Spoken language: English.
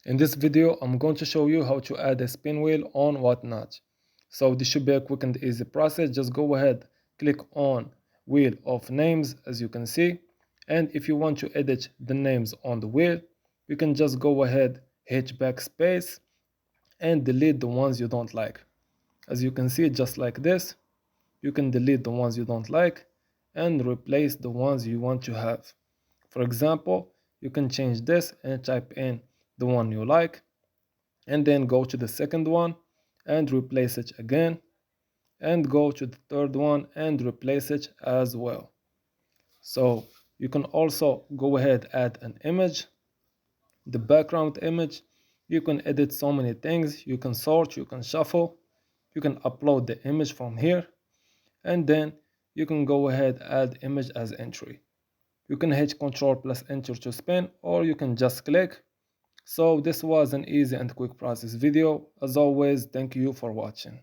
In this video, I'm going to show you how to add a spin wheel on Whatnot. So this should be a quick and easy process. Just go ahead, click on wheel of names as you can see. And if you want to edit the names on the wheel, you can just go ahead, hit backspace and delete the ones you don't like. As you can see, just like this, you can delete the ones you don't like and replace the ones you want to have. For example, you can change this and type in the one you like and then go to the second one and replace it again and go to the third one and replace it as well. So you can also go ahead, add an image, the background image. You can edit so many things. You can sort, you can shuffle, you can upload the image from here, and then you can go ahead, add image as entry. You can hit Ctrl plus enter to spin, or you can just click. So this was an easy and quick process video. As always, thank you for watching.